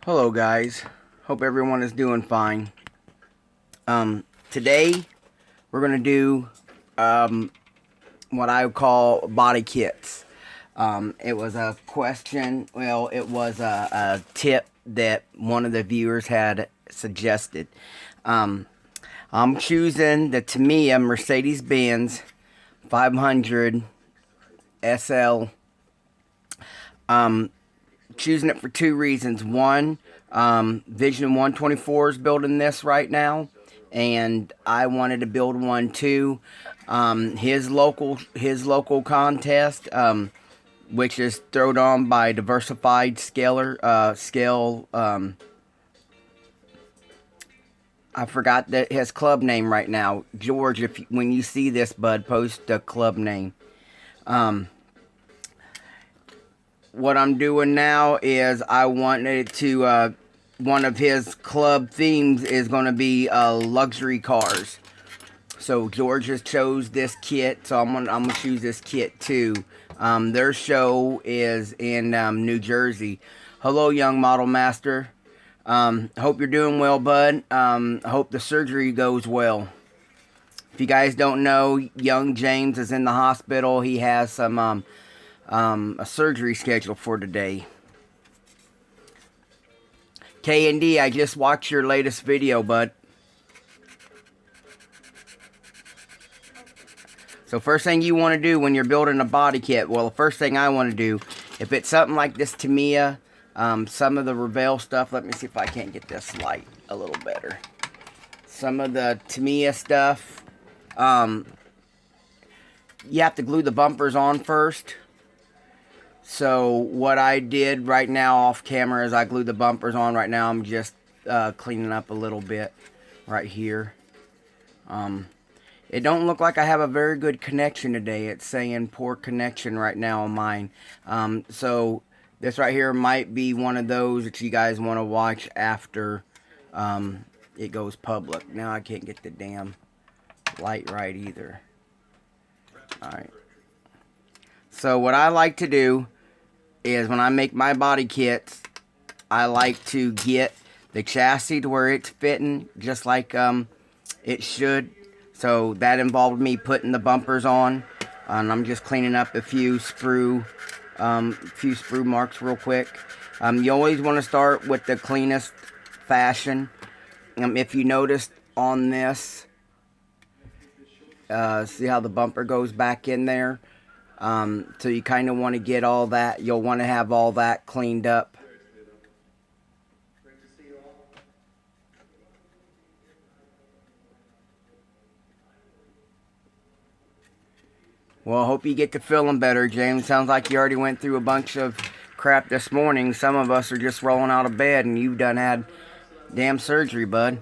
Hello guys, hope everyone is doing fine. Today we're going to do what I would call body kits. It was a question, well it was a tip that one of the viewers had suggested. I'm choosing the Tamiya Mercedes-Benz 500 SL. Choosing it for two reasons. One, Vision 124 is building this right now, and I wanted to build one too. His local contest, which is thrown on by Diversified Scale. I forgot his club name right now. George, when you see this, bud, post the club name. What I'm doing now is I wanted to, one of his club themes is going to be luxury cars. So George has chose this kit, so I'm gonna choose this kit too. Their show is in New Jersey. Hello, young model master. Hope you're doing well, bud. Hope the surgery goes well. If you guys don't know, young James is in the hospital. He has some a surgery scheduled for today. K&D, I just watched your latest video, bud. So first thing you want to do when you're building a body kit, well, the first thing I want to do, if it's something like this Tamiya, some of the Revell stuff, let me see if I can't get this light a little better. Some of the Tamiya stuff, you have to glue the bumpers on first. So what I did right now off camera is I glued the bumpers on. Right now I'm just cleaning up a little bit right here. It don't look like I have a very good connection today. It's saying poor connection right now on mine. So this right here might be one of those that you guys want to watch after it goes public. Now I can't get the damn light right either. Alright. So what I like to do is when I make my body kits, I like to get the chassis to where it's fitting just like it should. So that involved me putting the bumpers on, and I'm just cleaning up a few sprue marks real quick. You always want to start with the cleanest fashion. If you noticed on this, see how the bumper goes back in there? So you kind of want to get all that, you'll want to have all that cleaned up. Well, I hope you get to feeling better, James. Sounds like you already went through a bunch of crap this morning. Some of us are just rolling out of bed, and you've done had damn surgery, bud.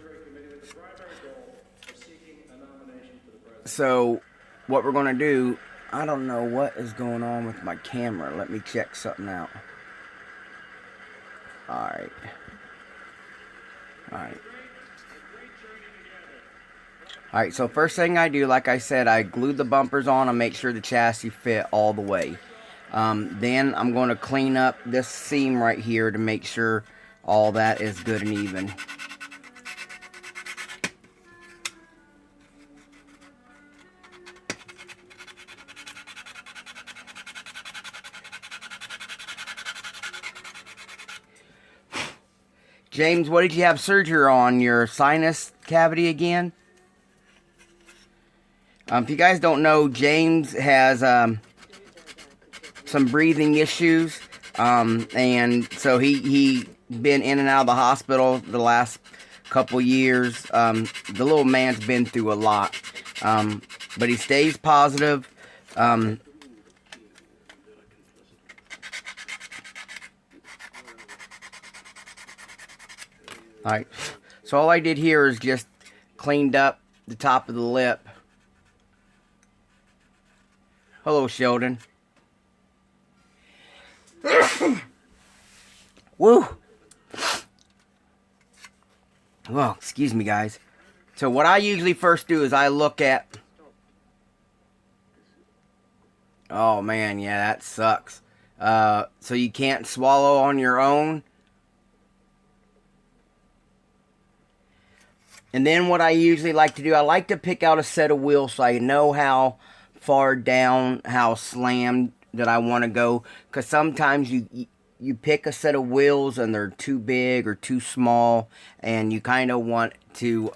So, what we're going to do, I don't know what is going on with my camera. Let me check something out. Alright. Alright, so first thing I do, like I said, I glue the bumpers on and make sure the chassis fit all the way. Then I'm going to clean up this seam right here to make sure all that is good and even. James, what did you have surgery on? Your sinus cavity again? If you guys don't know, James has some breathing issues, and so he been in and out of the hospital the last couple years. The little man's been through a lot, but he stays positive. Alright, so all I did here is just cleaned up the top of the lip. Hello, Sheldon. Woo! Well, excuse me, guys. So what I usually first do is I look at... Oh, man, yeah, that sucks. So you can't swallow on your own? And then what I usually like to do, I like to pick out a set of wheels so I know how far down, how slammed that I want to go. Because sometimes you pick a set of wheels and they're too big or too small, and you kind of want to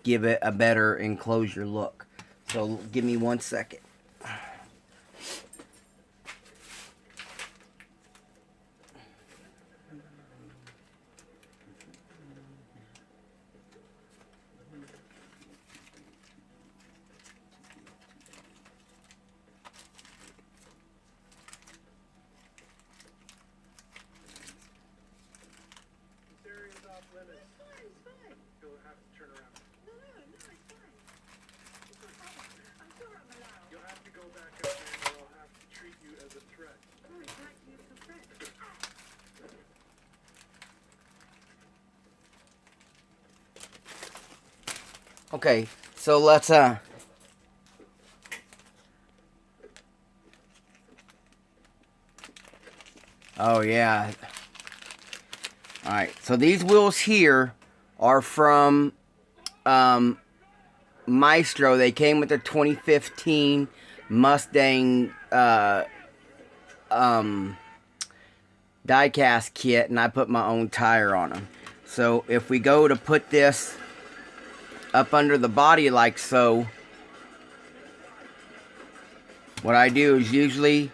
give it a better enclosure look. So give me 1 second. Okay, so let's oh yeah. Alright, so these wheels here are from Maestro. They came with the 2015 Mustang die-cast kit, and I put my own tire on them. So if we go to put this up under the body like so, what I do is usually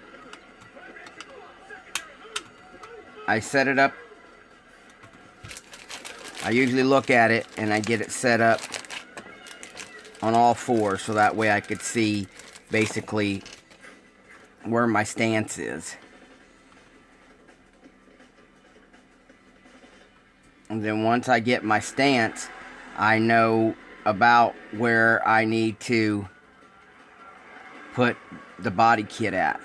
I set it up. I usually look at it and I get it set up on all fours so that way I could see basically where my stance is. And then once I get my stance, I know about where I need to put the body kit at.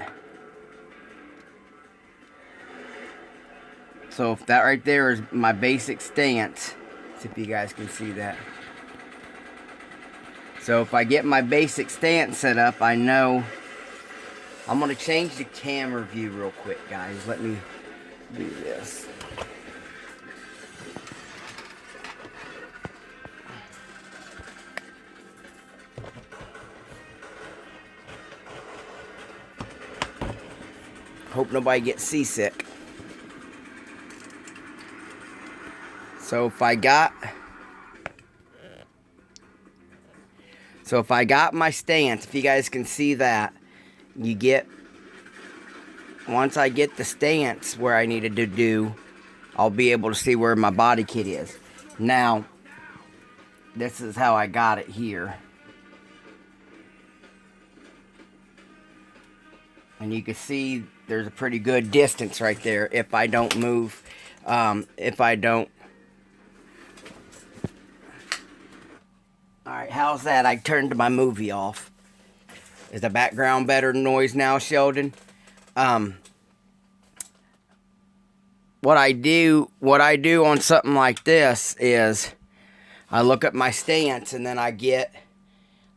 So if that right there is my basic stance, see if you guys can see that. So if I get my basic stance set up, I know. I'm going to change the camera view real quick, guys. Let me do this. Hope nobody gets seasick. So if I got my stance, if you guys can see that, you get, once I get the stance where I needed to do, I'll be able to see where my body kit is. Now, this is how I got it here. And you can see there's a pretty good distance right there if I don't move, if I don't. Alright, how's that? I turned my movie off. Is the background better noise now, Sheldon? What I do on something like this is I look at my stance and then I get,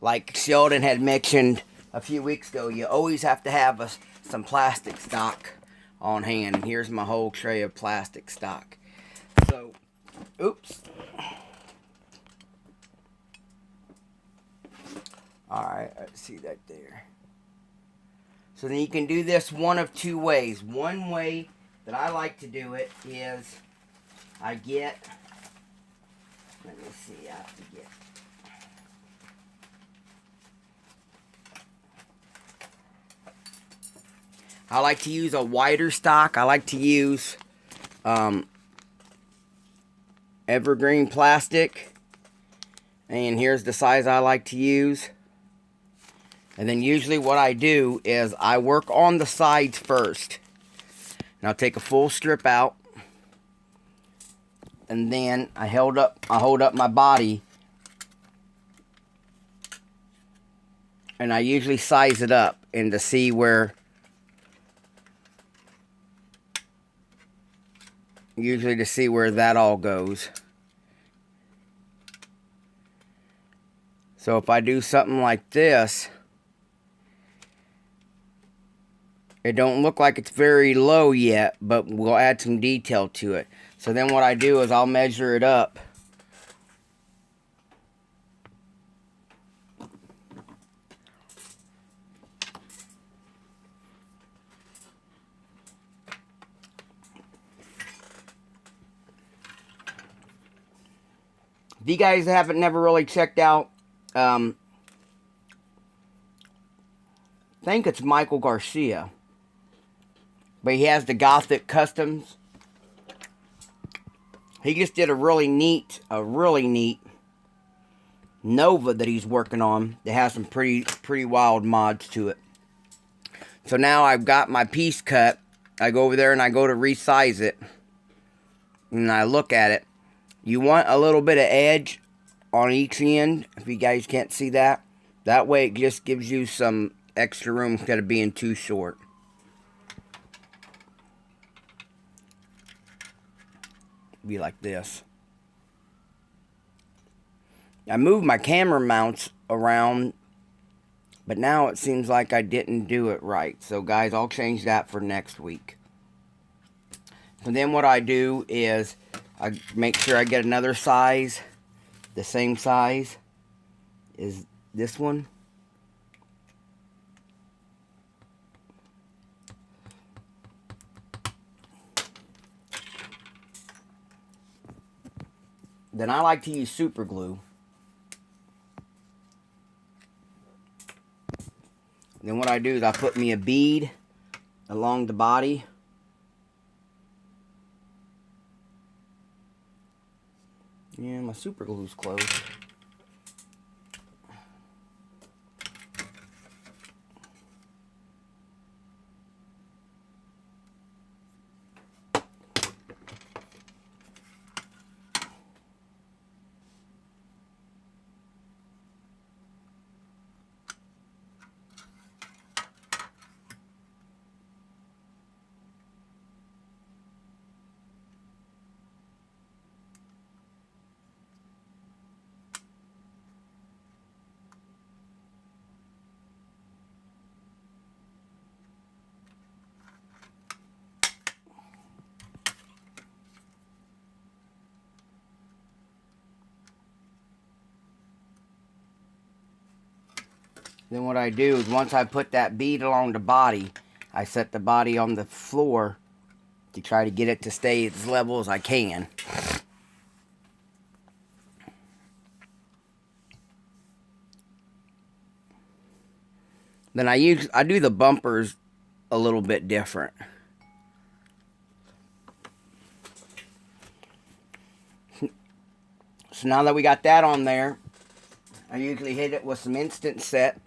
like Sheldon had mentioned a few weeks ago, you always have to have some plastic stock on hand. And here's my whole tray of plastic stock. So, oops. Alright, I see that there. So then you can do this one of two ways. One way that I like to do it is I get, let me see, I have to get, I like to use a wider stock. I like to use evergreen plastic. And here's the size I like to use. And then usually what I do is I work on the sides first. And I'll take a full strip out. And then I hold up my body. And I usually size it up and to see where, usually to see where that all goes. So if I do something like this, it don't look like it's very low yet, but we'll add some detail to it. So then what I do is I'll measure it up If you guys haven't never really checked out, I think it's Michael Garcia, but he has the Gothic Customs. He just did a really neat Nova that he's working on that has some pretty wild mods to it. So now I've got my piece cut. I go over there and I go to resize it. And I look at it. You want a little bit of edge on each end, if you guys can't see that. That way it just gives you some extra room instead of being too short. Be like this. I moved my camera mounts around, but now it seems like I didn't do it right. So guys, I'll change that for next week. So then what I do is I make sure I get another size, the same size as this one. Then I like to use super glue. Then what I do is I put me a bead along the body. Yeah, my super glue's closed. Then what I do is once I put that bead along the body, I set the body on the floor to try to get it to stay as level as I can. Then I do the bumpers a little bit different. So now that we got that on there, I usually hit it with some Instant Set.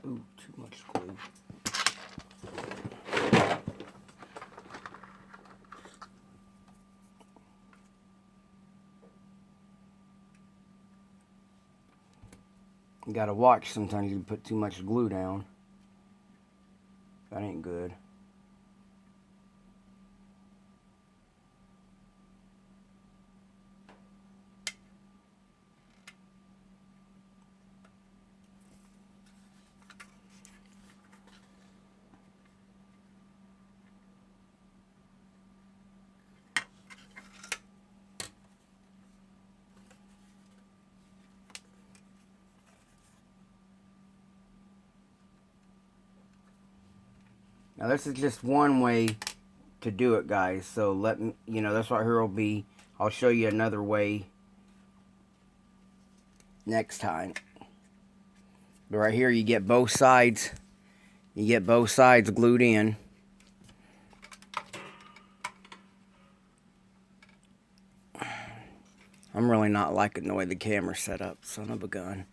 Ooh, too much glue. You gotta watch sometimes you put too much glue down. That ain't good. Now this is just one way to do it, guys. So let me, this right here will be, I'll show you another way next time. But right here you get both sides. You get both sides glued in. I'm really not liking the way the camera's set up, son of a gun.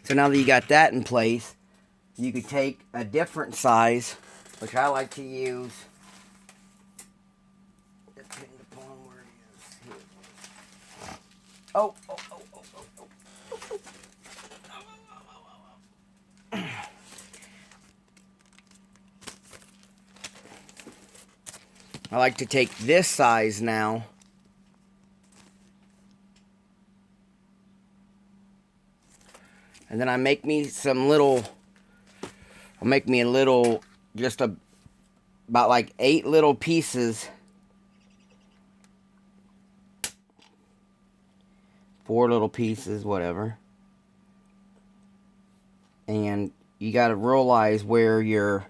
So now that you got that in place, you could take a different size, which I like to use. Depending upon where it is. Oh. I like to take this size now. And then I make me some little, I'll make me a little, just about like 8 little pieces. 4 little pieces, whatever. And you got to realize where you're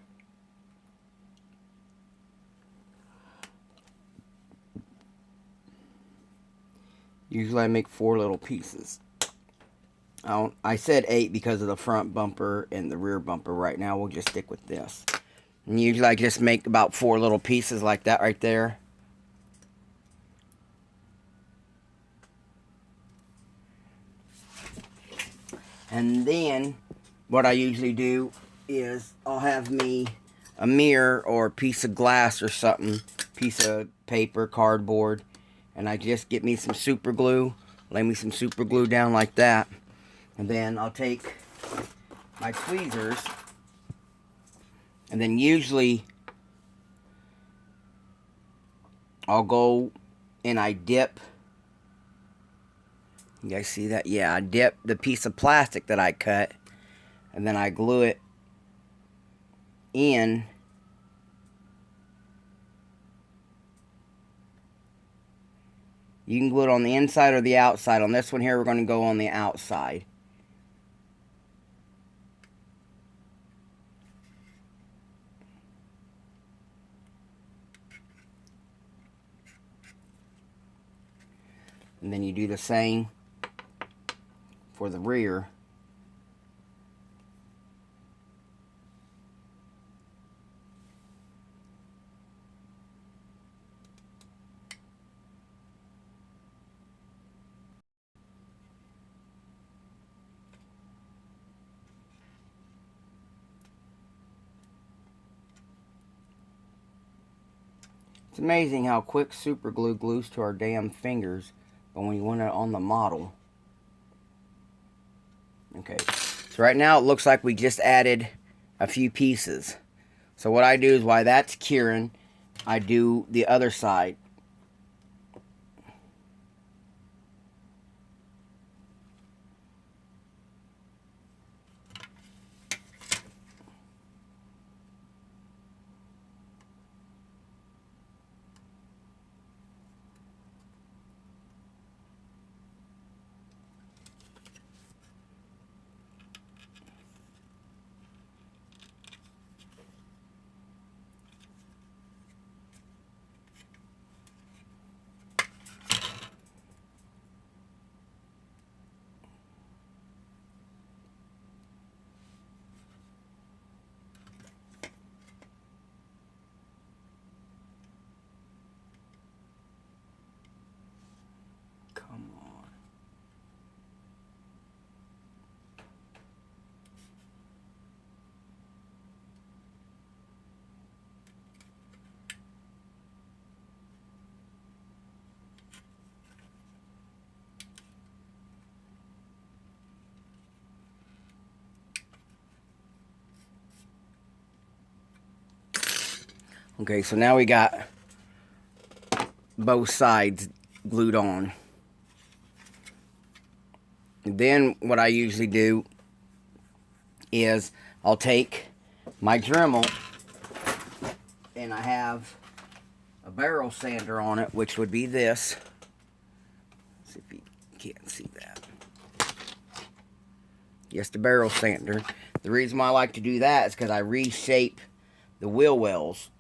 usually I make 4 little pieces. I said 8 because of the front bumper and the rear bumper. Right now we'll just stick with this. And usually I just make about 4 little pieces like that right there. And then what I usually do is I'll have me a mirror or a piece of glass or something, piece of paper, cardboard, and I just get me some super glue, lay me some super glue down like that, and then I'll take my tweezers, and then usually I'll go and I dip. You guys see that? Yeah, I dip the piece of plastic that I cut, and then I glue it in. You can glue it on the inside or the outside. On this one here, we're going to go on the outside. And then you do the same for the rear. It's amazing how quick super glue glues to our damn fingers, but when you want it on the model. Okay, so right now it looks like we just added a few pieces. So what I do is, while that's curing, I do the other side. Come on. Okay, so now we got both sides glued on. And then what I usually do is I'll take my Dremel, and I have a barrel sander on it, which would be this. Let's see if you can't see that. Just a barrel sander. The reason why I like to do that is because I reshape the wheel wells.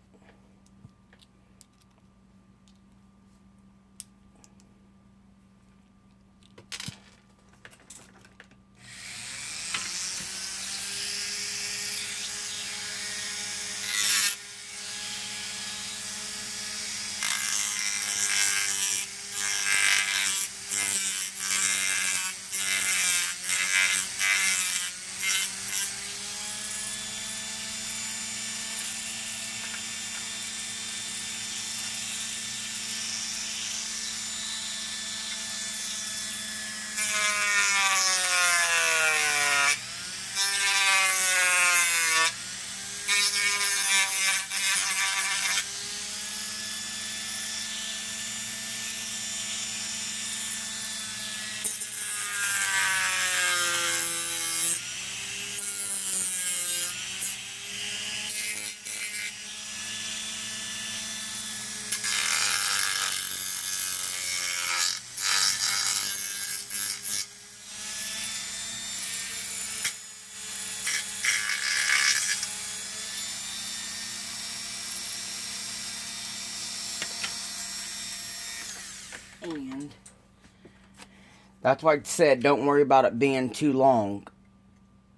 That's why I said don't worry about it being too long,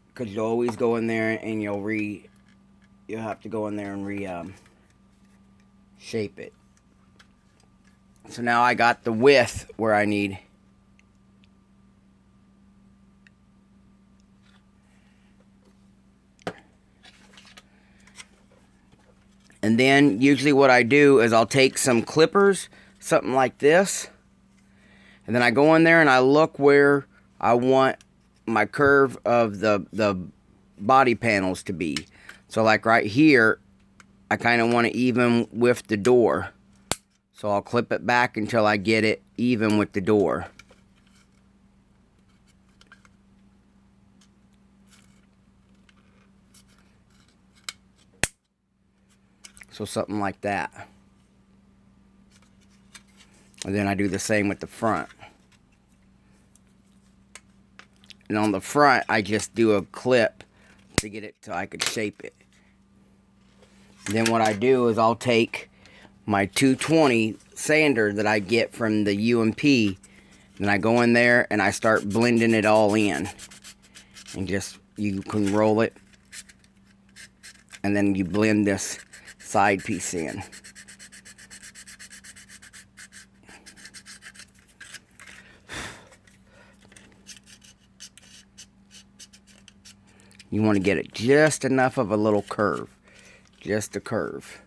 because you'll always go in there and you'll have to go in there and shape it. So now I got the width where I need. And then usually what I do is I'll take some clippers, something like this, and then I go in there and I look where I want my curve of the body panels to be. So like right here, I kind of want to even with the door. So I'll clip it back until I get it even with the door. So something like that. And then I do the same with the front. And on the front, I just do a clip to get it so I could shape it. And then what I do is I'll take my 220 sander that I get from the UMP, and I go in there and I start blending it all in. And just, you can roll it, and then you blend this side piece in. You want to get it just enough of a little curve. Just a curve.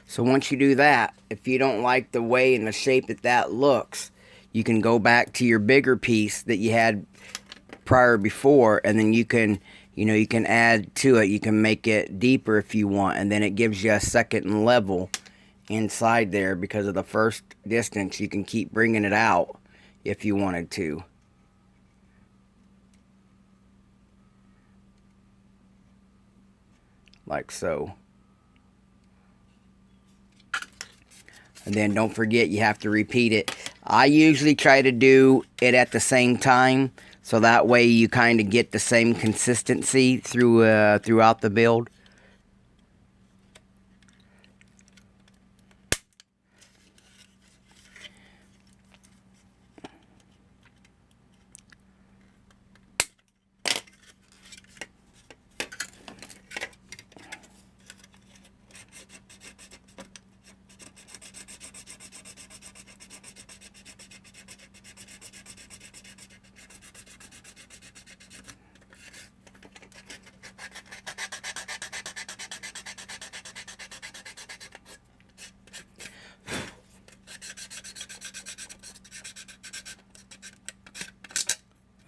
So once you do that, if you don't like the way and the shape that looks, you can go back to your bigger piece that you had prior before, and then you can, you can add to it. You can make it deeper if you want, and then it gives you a second level inside there because of the first distance. You can keep bringing it out if you wanted to. Like so. And then don't forget, you have to repeat it. I usually try to do it at the same time, so that way you kind of get the same consistency throughout the build.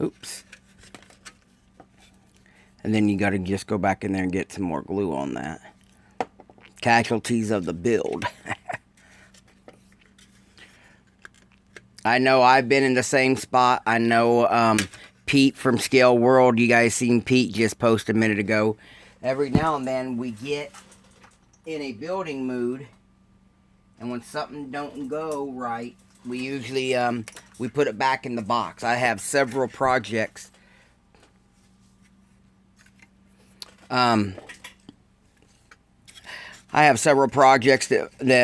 Oops. And then you got to just go back in there and get some more glue on that. Casualties of the build. I know I've been in the same spot. I know Pete from Scale World, you guys seen Pete just post a minute ago. Every now and then we get in a building mood, and when something don't go right, we usually we put it back in the box. I have several projects that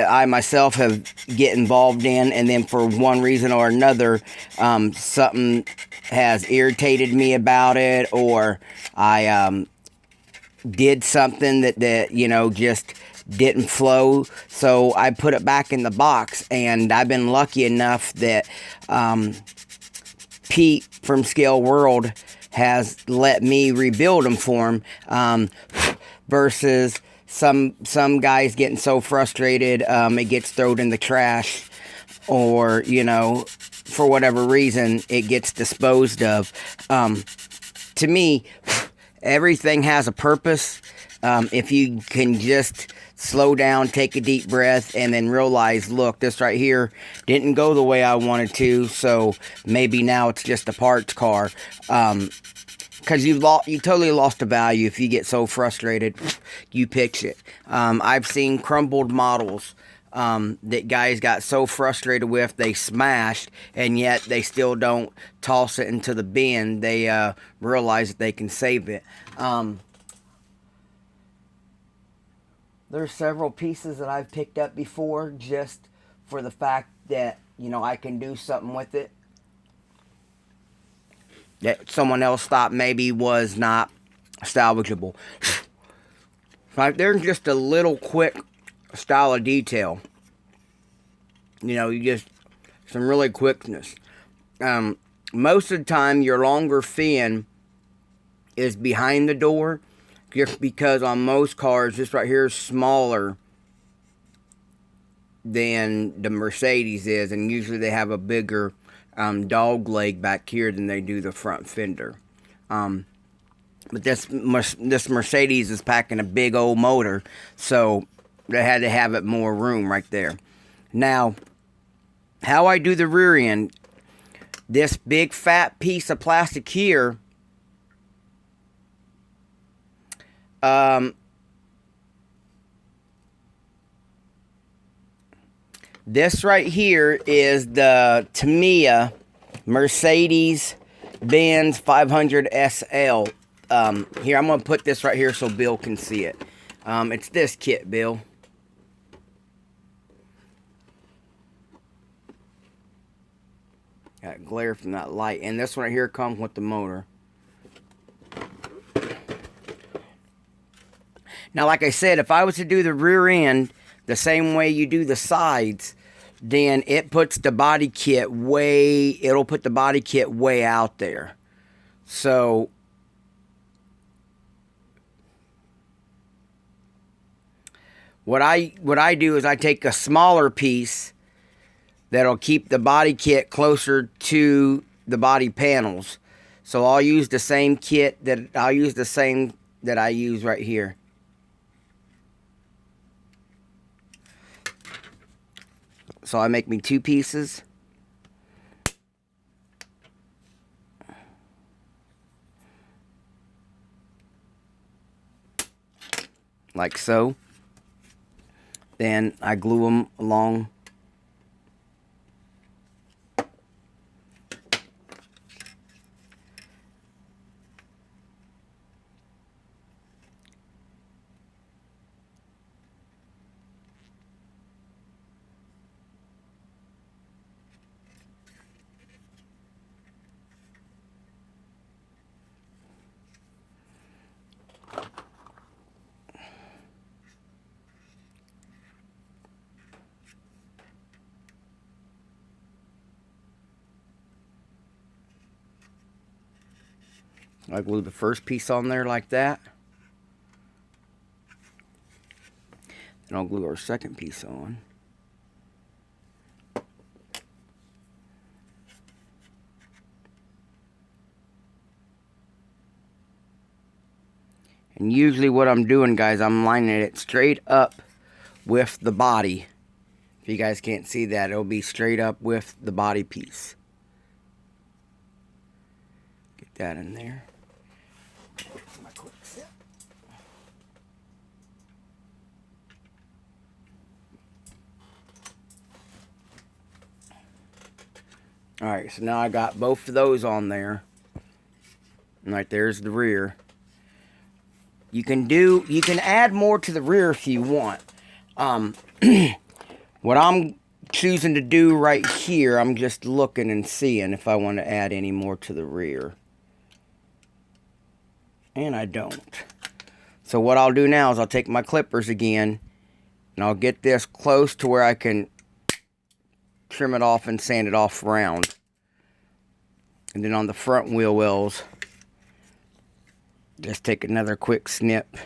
I myself have get involved in, and then for one reason or another, something has irritated me about it, or I did something that just didn't flow, so I put it back in the box. And I've been lucky enough that Pete from Scale World has let me rebuild them for him, versus some guys getting so frustrated it gets thrown in the trash, or for whatever reason it gets disposed of. To me, everything has a purpose. If you can just slow down, take a deep breath, and then realize, look, this right here didn't go the way I wanted to, so maybe now it's just a parts car. Because you totally lost the value if you get so frustrated, you pitch it. I've seen crumbled models that guys got so frustrated with, they smashed, and yet they still don't toss it into the bin. They realize that they can save it. There's several pieces that I've picked up before just for the fact that, I can do something with it that someone else thought maybe was not salvageable. Right, there's just a little quick style of detail. You just, some really quickness. Most of the time, your longer fin is behind the door, just because on most cars, this right here is smaller than the Mercedes is, and usually they have a bigger dog leg back here than they do the front fender. But this Mercedes is packing a big old motor, so they had to have it more room right there. Now, how I do the rear end, this big fat piece of plastic here, this right here is the Tamiya Mercedes-Benz 500 SL. Here, I'm going to put this right here so Bill can see it. It's this kit, Bill. Got glare from that light. And this one right here comes with the motor. Now, like I said, if I was to do the rear end the same way you do the sides, then it puts the body kit it'll put the body kit way out there. So, what I do is I take a smaller piece that'll keep the body kit closer to the body panels. So I'll use the same kit that I use right here. So I make me two pieces. Like so. Then I glue them along. I glue the first piece on there like that. And I'll glue our second piece on. And usually what I'm doing, guys, I'm lining it straight up with the body. If you guys can't see that, it'll be straight up with the body piece. Get that in there. My quick sip. Alright, so now I got both of those on there. And right there's the rear. You can add more to the rear if you want. What I'm choosing to do right here, I'm just looking and seeing if I want to add any more to the rear. And I don't. So what I'll do now is I'll take my clippers again, and I'll get this close to where I can trim it off and sand it off round. And then on the front wheel wells, Just take another quick snip.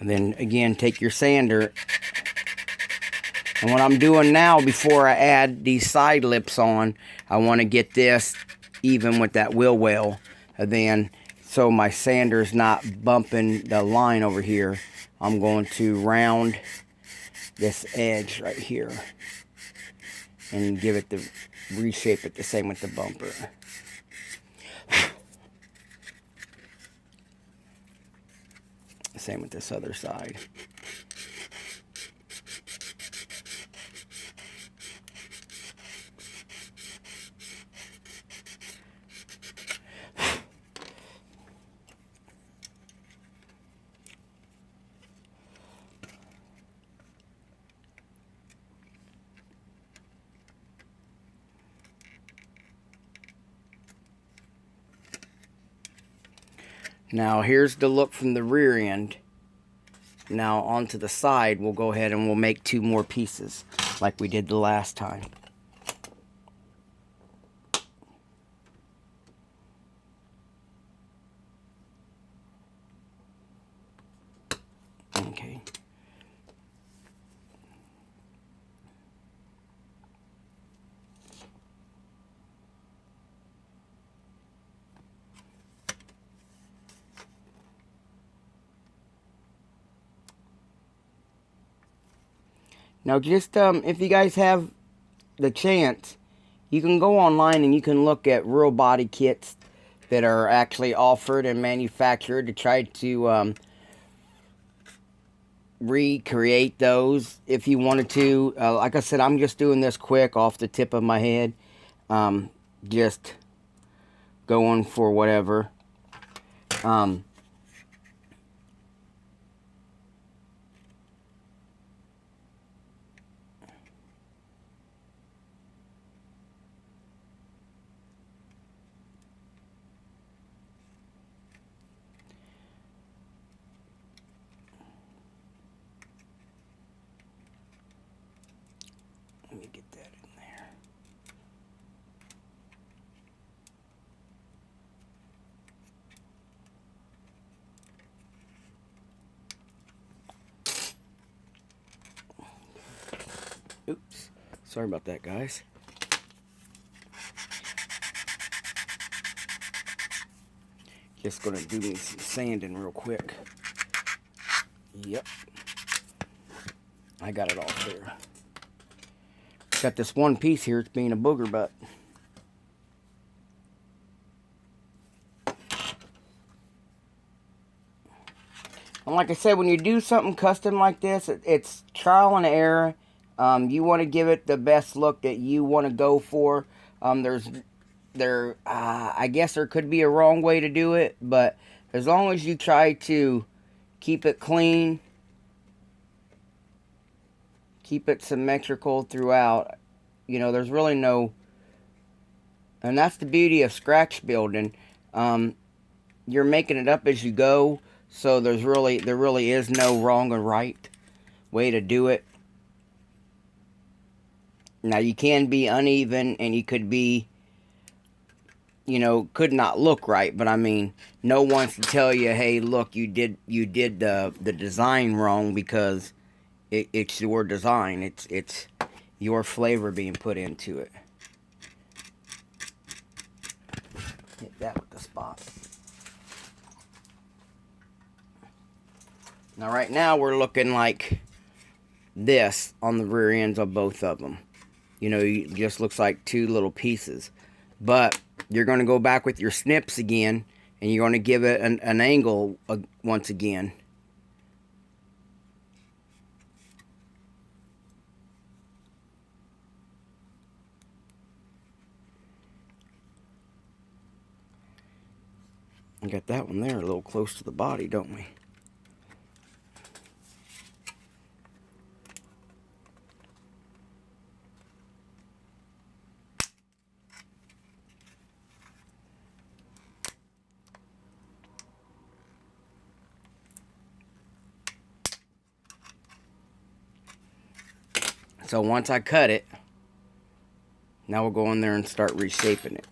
And then again, take your sander. And what I'm doing now, before I add these side lips on, I want to get this even with that wheel well. And then, so my sander's not bumping the line over here, I'm going to round this edge right here. And give it the, reshape it the same with the bumper. Same with this other side. Now here's the look from the rear end. Now onto the side, we'll go ahead and we'll make 2 more pieces like we did the last time. Okay. Now just if you guys have the chance, you can go online and you can look at real body kits that are actually offered and manufactured to try to recreate those if you wanted to. Like I said, I'm just doing this quick off the tip of my head. Just going for whatever. Let me get that in there. Oops. Sorry about that, guys. Just gonna do me some sanding real quick. Yep. I got it all there. Got this one piece here, it's being a booger butt. And like I said, when you do something custom like this, it's trial and error. You want to give it the best look that you want to go for. I guess there could be a wrong way to do it, but as long as you try to keep it clean, keep it symmetrical throughout, you know, there's really no, and that's the beauty of scratch building. You're making it up as you go, so there really is no wrong or right way to do it. Now you can be uneven and you could be, you know, could not look right, but I mean, no one wants to tell you, hey, look, you did the design wrong, because it's your design. It's your flavor being put into it. Hit that with the spot. Now right now we're looking like this on the rear ends of both of them. You know, it just looks like 2 little pieces. But you're going to go back with your snips again, and you're going to give it an angle once again. We got that one there a little close to the body, don't we? So once I cut it, Now we'll go in there and start reshaping it.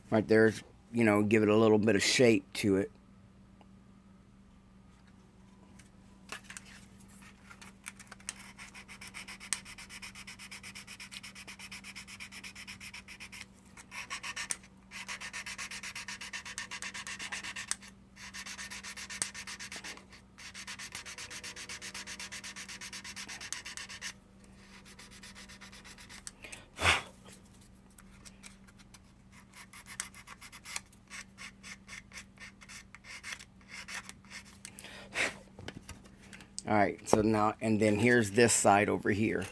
Right there's, you know, give it a little bit of shape to it. Alright, so now, and then here's this side over here.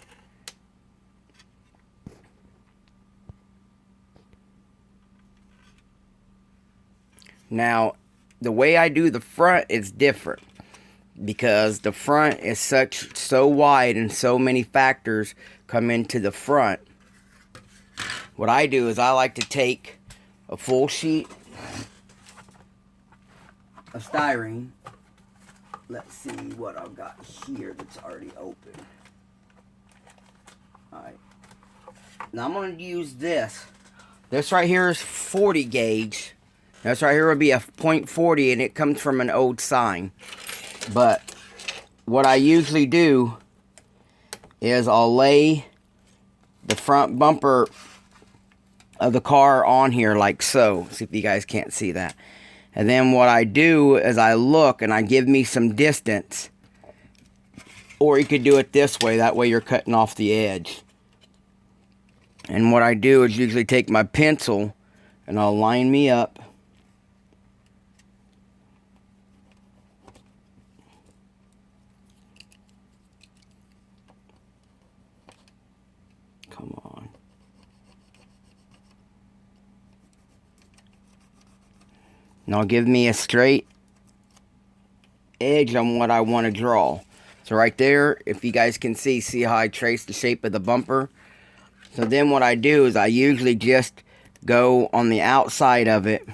Now, the way I do the front is different, because the front is so wide and so many factors come into the front. What I do is I like to take a full sheet of styrene. Let's see what I've got here that's already open. Alright. Now I'm going to use this. This right here is 40 gauge. This right here will be a .40, and it comes from an old sign. But what I usually do is I'll lay the front bumper of the car on here like so. See if you guys can't see that. And then what I do is I look and I give me some distance. Or you could do it this way. That way you're cutting off the edge. And what I do is usually take my pencil and I'll line me up. Come on. Now give me a straight edge on what I want to draw. So right there, if you guys can see how I trace the shape of the bumper. So then what I do is I usually just go on the outside of it.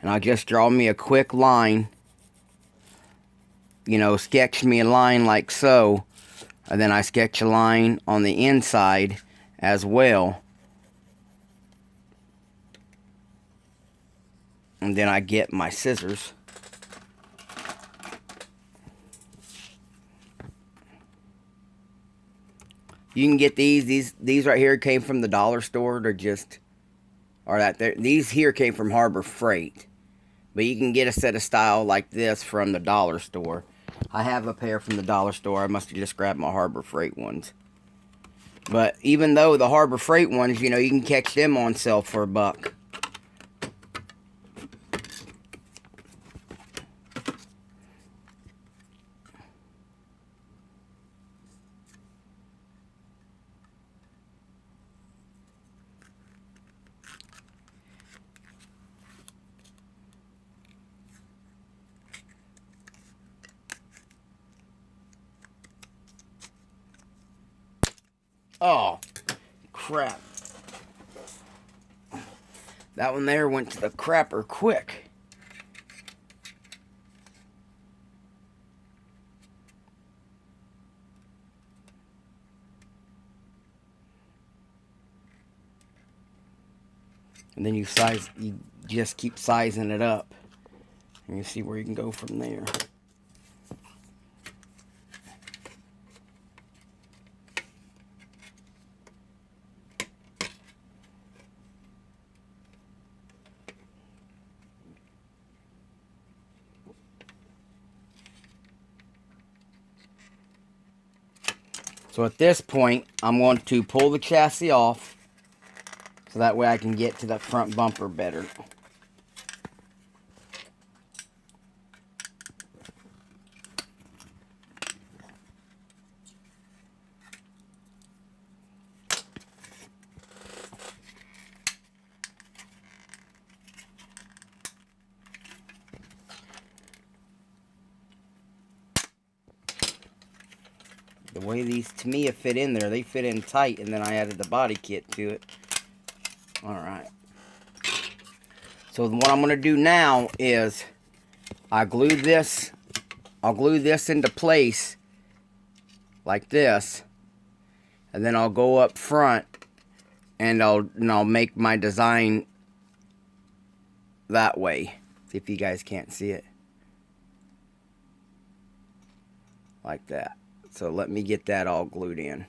And I'll just draw me a quick line. You know, sketch me a line like so. And then I sketch a line on the inside as well. And then I get my scissors. You can get these right here came from the dollar store. They're just, these here came from Harbor Freight. But you can get a set of style like this from the dollar store. I have a pair from the dollar store. I must have just grabbed my Harbor Freight ones. But even though the Harbor Freight ones, you know, you can catch them on sale for $1. Oh, crap. That one there went to the crapper quick. And then you just keep sizing it up. And you see where you can go from there. So at this point, I'm going to pull the chassis off, so that way I can get to the front bumper better. The way these Tamiya fit in there, they fit in tight, and then I added the body kit to it. Alright. So what I'm going to do now is I'll glue this into place like this, and then I'll go up front and I'll make my design that way. See if you guys can't see it. Like that. So let me get that all glued in.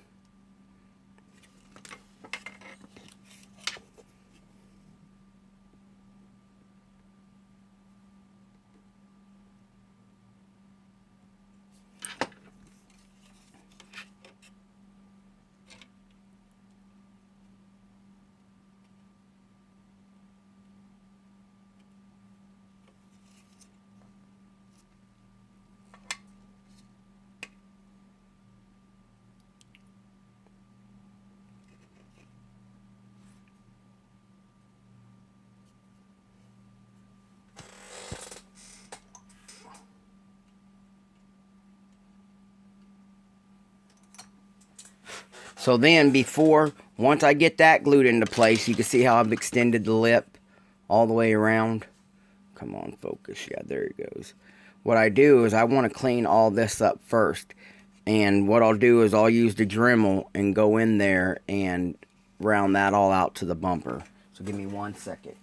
So then once I get that glued into place, you can see how I've extended the lip all the way around. Come on, focus. Yeah, there it goes. What I do is I want to clean all this up first. And what I'll do is I'll use the Dremel and go in there and round that all out to the bumper. So give me 1 second.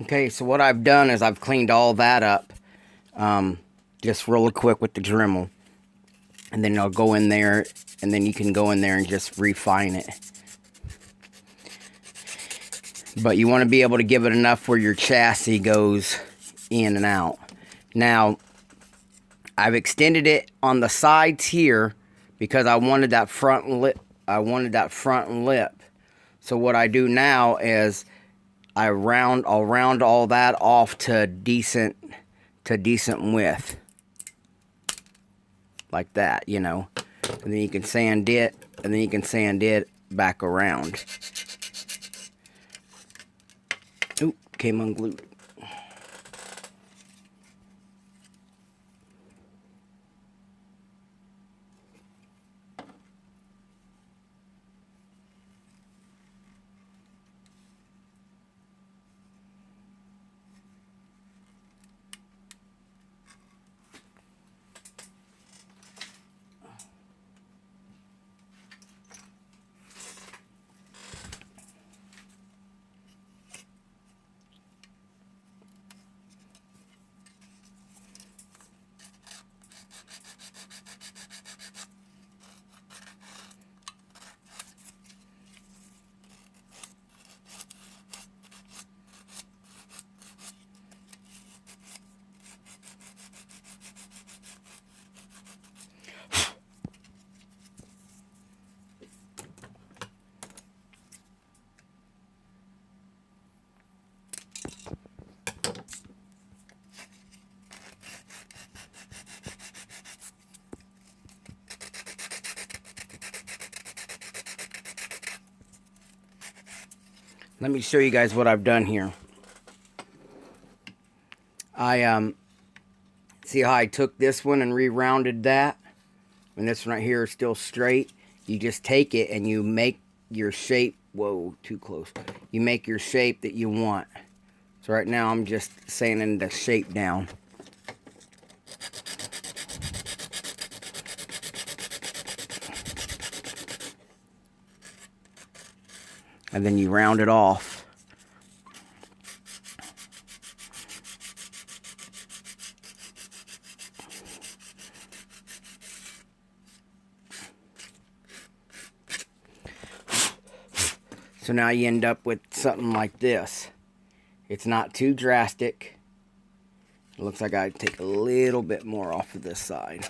Okay, so what I've done is I've cleaned all that up just really quick with the Dremel. And then I'll go in there, and then you can go in there and just refine it. But you want to be able to give it enough where your chassis goes in and out. Now, I've extended it on the sides here because I wanted that front lip. So what I do now is I'll round all that off to decent width. Like that, you know. And then you can sand it, and then you can sand it back around. Oop, came unglued. Let me show you guys what I've done here. I see how I took this one and re-rounded that, and this one right here is still straight. You just take it and you make your shape. Whoa, too close. You make your shape that you want. So right now I'm just sanding the shape down. And then you round it off. So now you end up with something like this. It's not too drastic. It looks like I take a little bit more off of this side.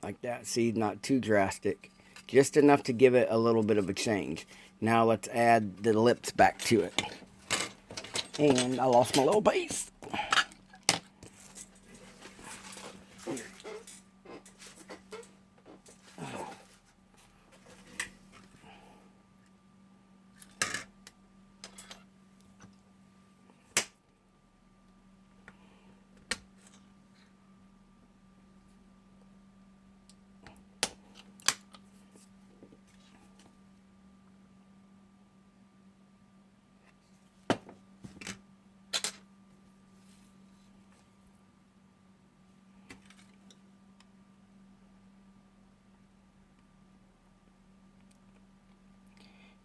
Like that. See, not too drastic. Just enough to give it a little bit of a change. Now let's add the lips back to it. And I lost my little piece.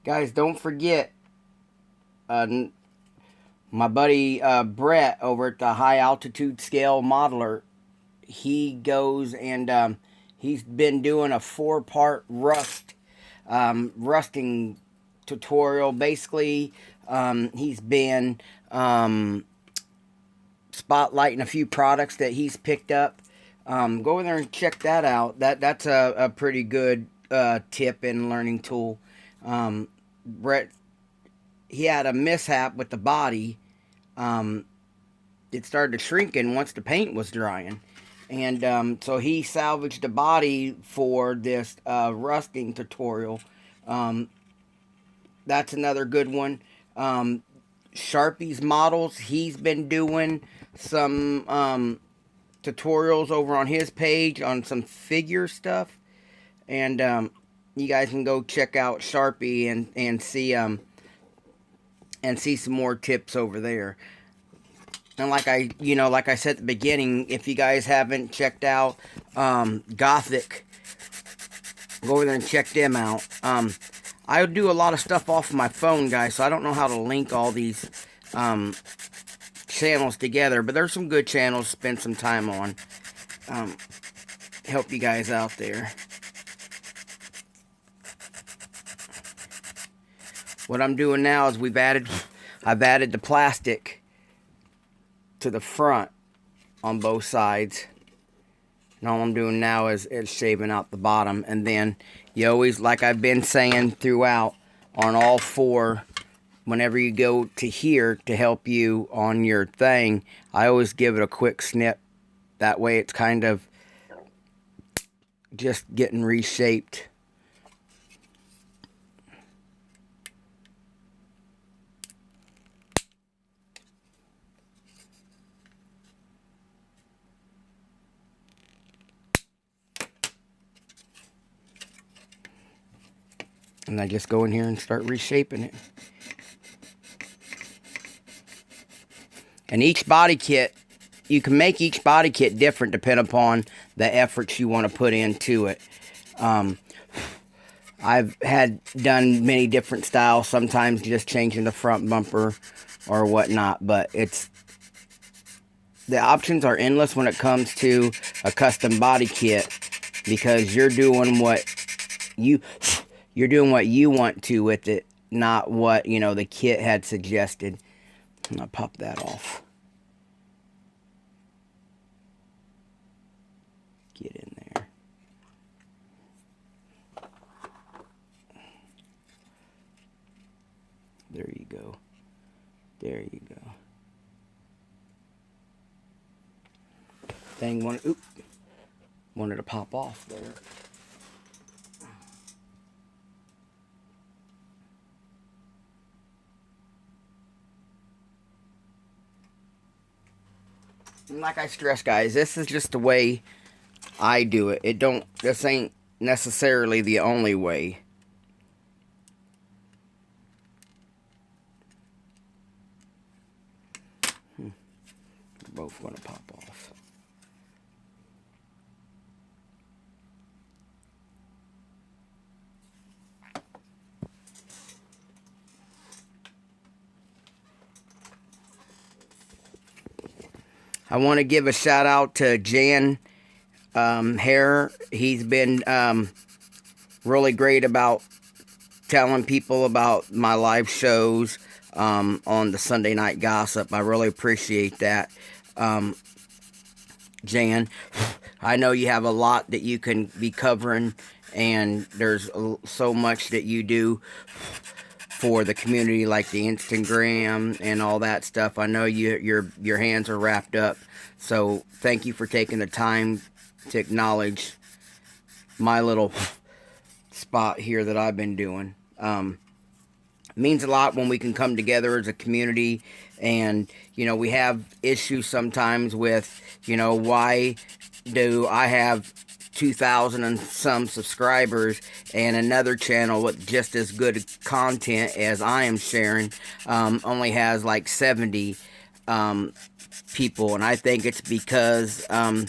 Guys, don't forget, my buddy Brett over at the High Altitude Scale Modeler, he goes and he's been doing a 4-part rusting tutorial. Basically, he's been spotlighting a few products that he's picked up. Go over there and check that out. That's a pretty good tip and learning tool. Brett, he had a mishap with the body. It started shrinking once the paint was drying. And so he salvaged the body for this rusting tutorial. That's another good one. Sharpie's models, he's been doing some tutorials over on his page on some figure stuff. And you guys can go check out Sharpie and see some more tips over there. And like I said at the beginning, if you guys haven't checked out Gothic, go over there and check them out. I do a lot of stuff off of my phone, guys, so I don't know how to link all these channels together, but there's some good channels to spend some time on. Help you guys out there. What I'm doing now is I've added the plastic to the front on both sides. And all I'm doing now is shaving out the bottom. And then you always, like I've been saying throughout, on all four, whenever you go to here to help you on your thing, I always give it a quick snip. That way it's kind of just getting reshaped. And I just go in here and start reshaping it. And each body kit, you can make each body kit different depending upon the efforts you want to put into it. I've done many different styles, sometimes just changing the front bumper or whatnot, but the options are endless when it comes to a custom body kit, because you're doing what you want to with it, not what, the kit had suggested. I'm going to pop that off. Get in there. There you go. There you go. thing wanted to pop off there. And like I stress, guys, this is just the way I do it. This ain't necessarily the only way. They're both going to pop off. I want to give a shout out to Jan Hare. He's been really great about telling people about my live shows on the Sunday Night Gossip. I really appreciate that, Jan. I know you have a lot that you can be covering, and there's so much that you do for the community, like the Instagram and all that stuff. I know your hands are wrapped up, so thank you for taking the time to acknowledge my little spot here that I've been doing. It means a lot when we can come together as a community, and we have issues sometimes with why do I have 2,000 and some subscribers and another channel with just as good content as I am sharing only has like 70 people, and I think it's because a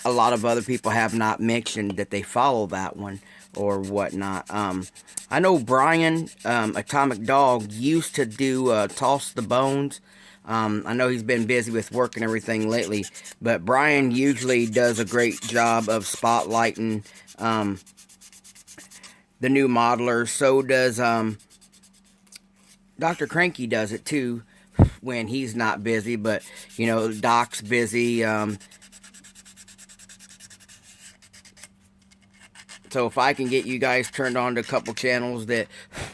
lot of other people have not mentioned that they follow that one or whatnot. I know Brian, Atomic Dog, used to do Toss the Bones. I know he's been busy with work and everything lately, but Brian usually does a great job of spotlighting the new modelers. So does Dr. Cranky does it too when he's not busy, but Doc's busy. So if I can get you guys turned on to a couple channels that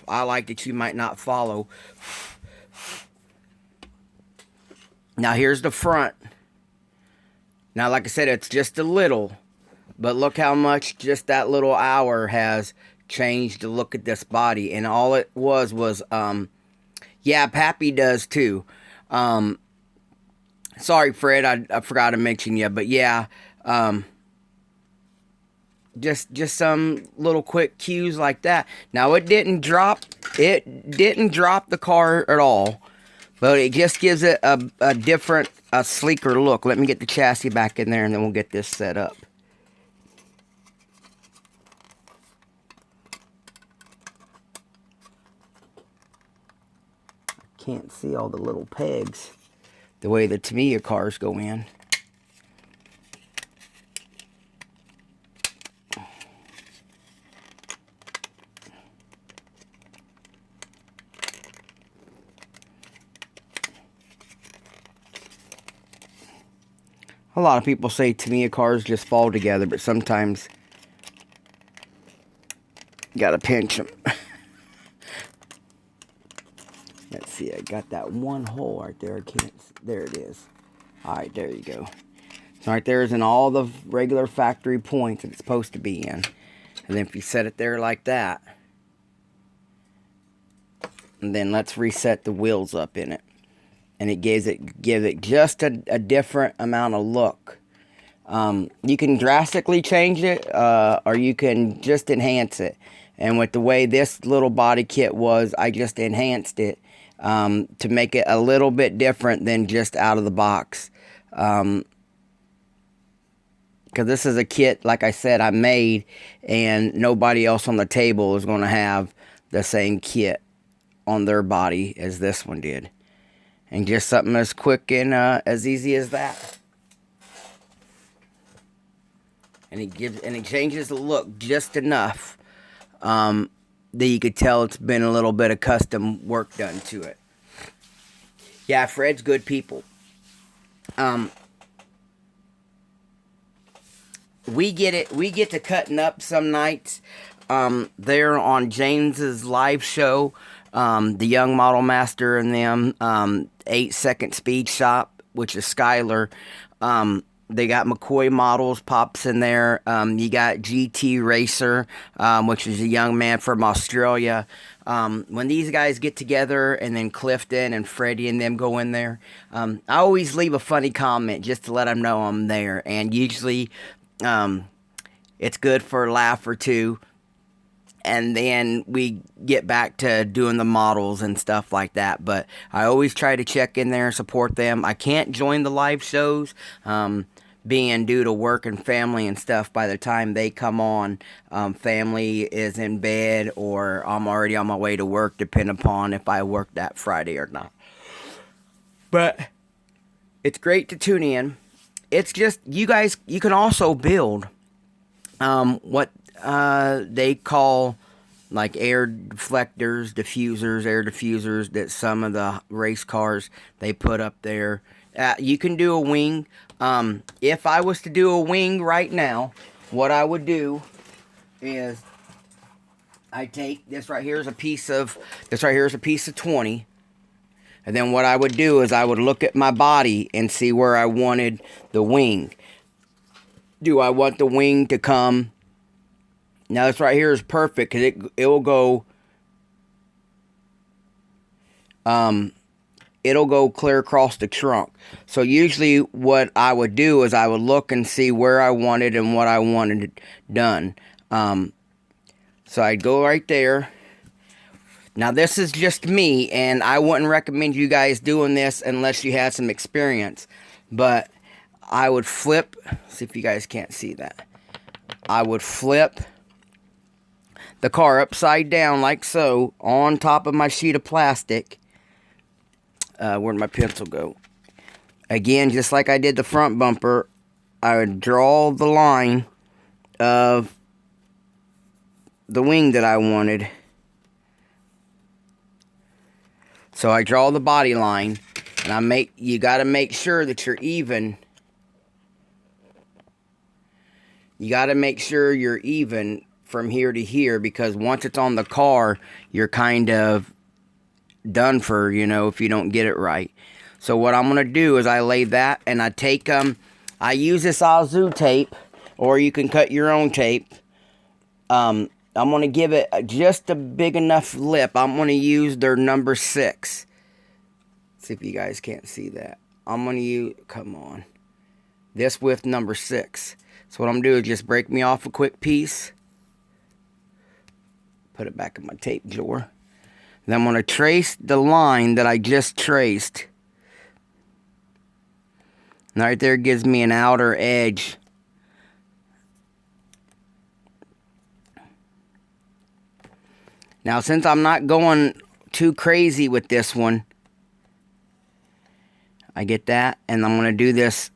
I like that you might not follow. Now here's the front. Now like I said, it's just a little, but look how much just that little hour has changed the look at this body. And all it was yeah, Pappy does too. Sorry Fred, I forgot to mention you, but yeah, just some little quick cues like that. Now it didn't drop the car at all, but it just gives it a different, sleeker look. Let me get the chassis back in there and then we'll get this set up. I can't see all the little pegs the way the Tamiya cars go in. A lot of people say Tamiya cars just fall together, but sometimes you gotta pinch them. Let's see, I got that one hole right there. There it is. Alright, there you go. So right there is in all the regular factory points that it's supposed to be in. And then if you set it there like that, and then let's reset the wheels up in it. And it gives it just a different amount of look. You can drastically change it, or you can just enhance it. And with the way this little body kit was, I just enhanced it to make it a little bit different than just out of the box. Because this is a kit, like I said, I made, and nobody else on the table is going to have the same kit on their body as this one did. And just something as quick and as easy as that. And it changes the look just enough that you could tell it's been a little bit of custom work done to it. Yeah, Fred's good people. We get to cutting up some nights there on James's live show. The Young Model Master and them, 8 Second Speed Shop, which is Skylar. They got McCoy Models pops in there. You got GT Racer, which is a young man from Australia. When these guys get together, and then Clifton and Freddie and them go in there, I always leave a funny comment just to let them know I'm there. And usually, it's good for a laugh or two. And then we get back to doing the models and stuff like that. But I always try to check in there and support them. I can't join the live shows, being due to work and family and stuff. By the time they come on, family is in bed, or I'm already on my way to work, depending upon if I work that Friday or not. But it's great to tune in. It's just, you guys, you can also build what they call like air deflectors, diffusers, air diffusers that some of the race cars they put up there. You can do a wing. If I was to do a wing right now, what I would do is I take this right here is a piece of 20. And then what I would do is I would look at my body and see where I wanted the wing. Do I want the wing to come? Now this right here is perfect because it will go. It'll go clear across the trunk. So usually what I would do is I would look and see where I wanted and what I wanted done. So I'd go right there. Now this is just me, and I wouldn't recommend you guys doing this unless you had some experience. But I would flip, see if you guys can't see that. I would flip the car upside down like so on top of my sheet of plastic. Where'd my pencil go? Again, just like I did the front bumper, I would draw the line of the wing that I wanted. So I draw the body line, and you got to make sure that you're even. You got to make sure you're even from here to here, because once it's on the car, you're kind of done for, if you don't get it right. So what I'm going to do is I lay that, and I take I use this Azu tape, or you can cut your own tape. I'm going to give it just a big enough lip. I'm going to use their number 6. See if you guys can't see that. I'm going to use, come on, this with number 6. So what I'm going to do is just break me off a quick piece. Put it back in my tape drawer. Then I'm going to trace the line that I just traced. And right there gives me an outer edge. Now, since I'm not going too crazy with this one, I get that, and I'm going to do this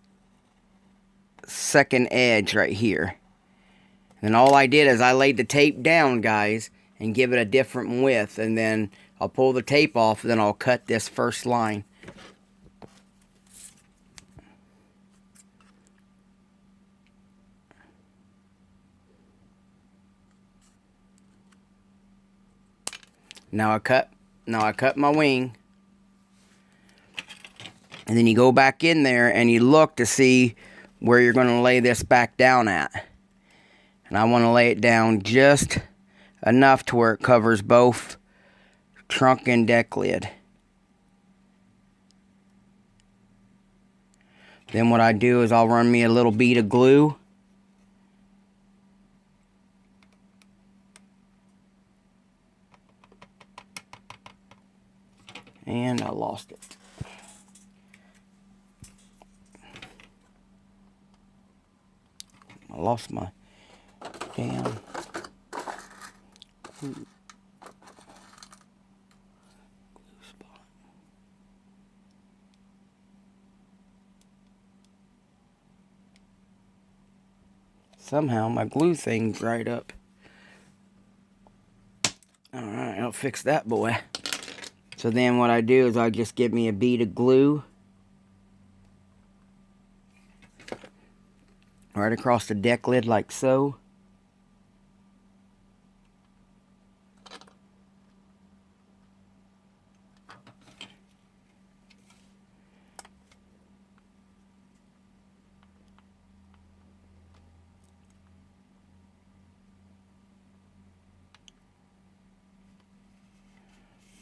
second edge right here. And all I did is I laid the tape down, guys, and give it a different width, and then I'll pull the tape off, and then I'll cut this first line. Now I cut my wing. And then you go back in there and you look to see where you're going to lay this back down at. And I want to lay it down just enough to where it covers both trunk and deck lid. Then what I do is I'll run me a little bead of glue. And I lost it. I lost my damn glue spot. Somehow my glue thing dried up. Alright, I'll fix that boy. So then what I do is I just give me a bead of glue right across the deck lid like so.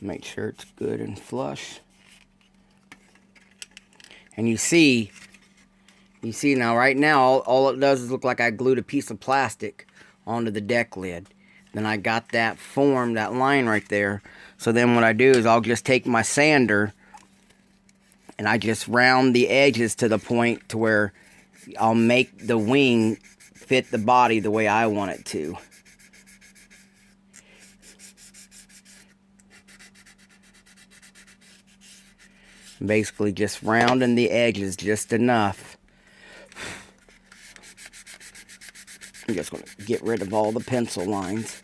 Make sure it's good and flush. And you see now, right now, all it does is look like I glued a piece of plastic onto the deck lid. Then I got that form, that line right there. So then what I do is I'll just take my sander and I just round the edges to the point to where I'll make the wing fit the body the way I want it to. Basically just rounding the edges just enough. I'm just going to get rid of all the pencil lines.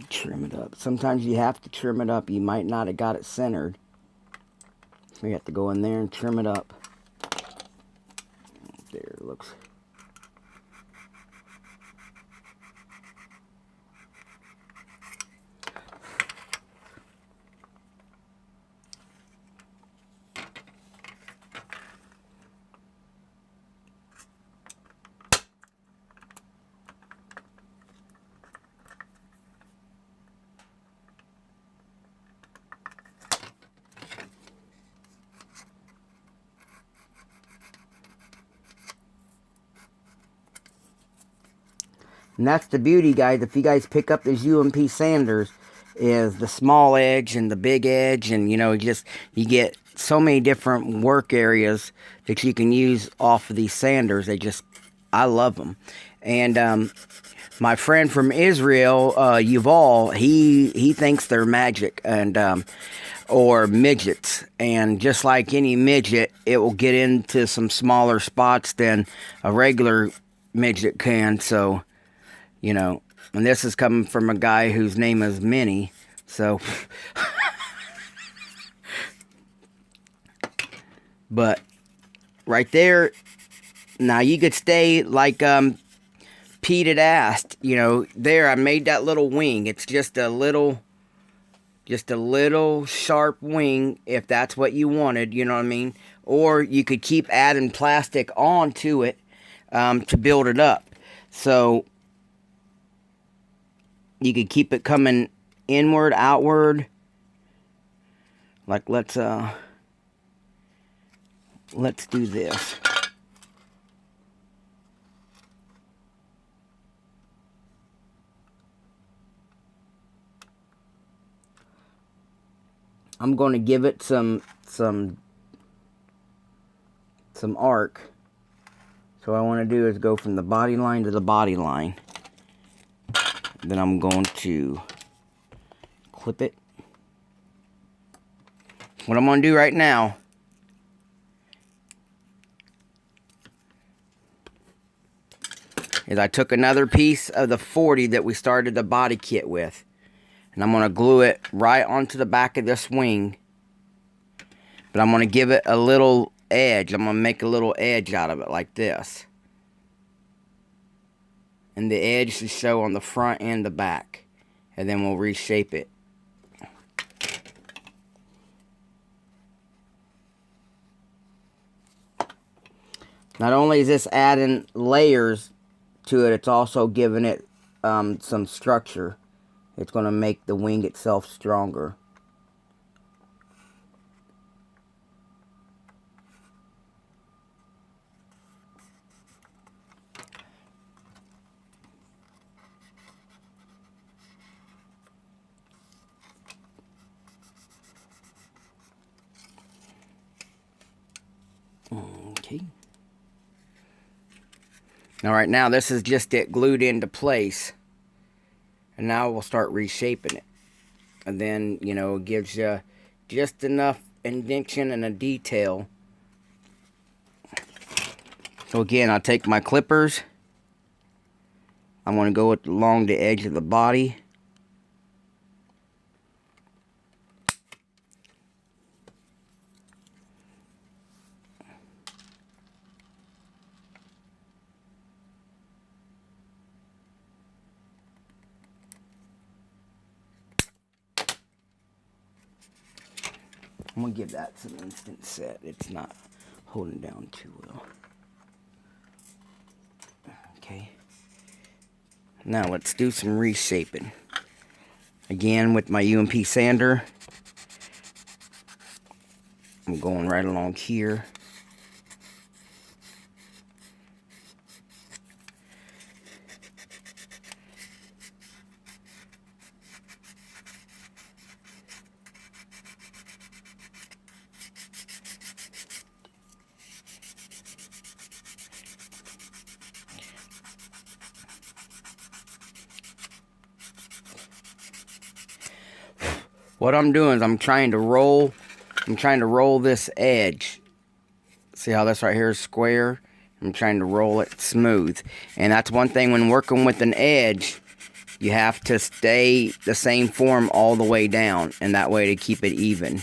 Trim it up. Sometimes you have to trim it up. You might not have got it centered. So you have to go in there and trim it up. There it looks. And that's the beauty, guys. If you guys pick up these UMP sanders, is the small edge and the big edge, and you get so many different work areas that you can use off of these sanders. I love them. And my friend from Israel, Yuval, he thinks they're magic and or midgets. And just like any midget, it will get into some smaller spots than a regular midget can. So, and this is coming from a guy whose name is Minnie, so. But right there, now you could stay like Pete had asked, there I made that little wing. It's just a little sharp wing if that's what you wanted, you know what I mean? Or you could keep adding plastic onto it to build it up. So you could keep it coming inward, outward. Like let's do this. I'm going to give it some arc. So what I want to do is go from the body line to the body line. Then I'm going to clip it. What I'm going to do right now is I took another piece of the 40 that we started the body kit with, and I'm going to glue it right onto the back of this wing. But I'm going to give it a little edge. I'm going to make a little edge out of it like this. And the edge to show on the front and the back. And then we'll reshape it. Not only is this adding layers to it, it's also giving it some structure. It's going to make the wing itself stronger. Okay. All right, now this is just it glued into place. And now we'll start reshaping it. And then, it gives you just enough indentation and a detail So again, I'll take my clippers. I'm going to go along the edge of the body. I'm going to give that some instant set. It's not holding down too well. Okay. Now let's do some reshaping. Again with my UMP sander. I'm going right along here. What I'm doing is I'm trying to roll this edge. See how this right here is square? I'm trying to roll it smooth. And that's one thing when working with an edge, you have to stay the same form all the way down, and that way to keep it even.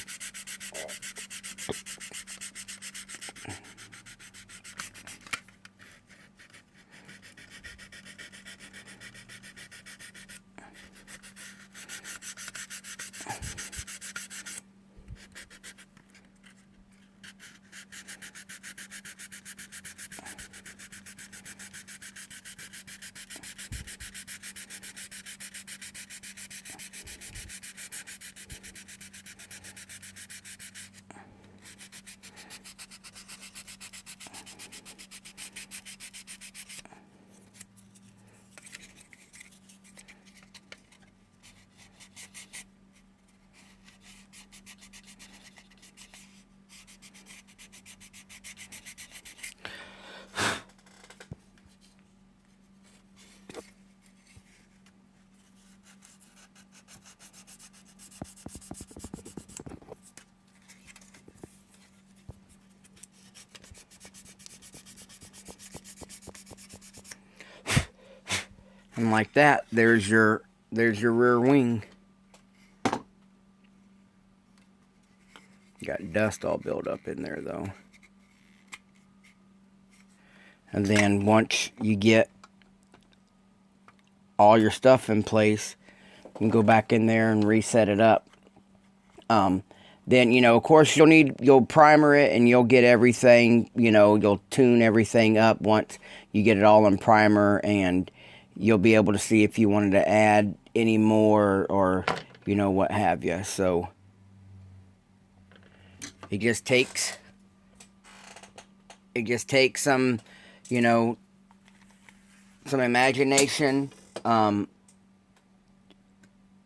And like that, there's your rear wing. Got dust all built up in there though. And then once you get all your stuff in place, you can go back in there and reset it up. Then, of course, you'll primer it and you'll get everything, you'll tune everything up once you get it all in primer, and you'll be able to see if you wanted to add any more or, what have you. So it just takes some, some imagination. You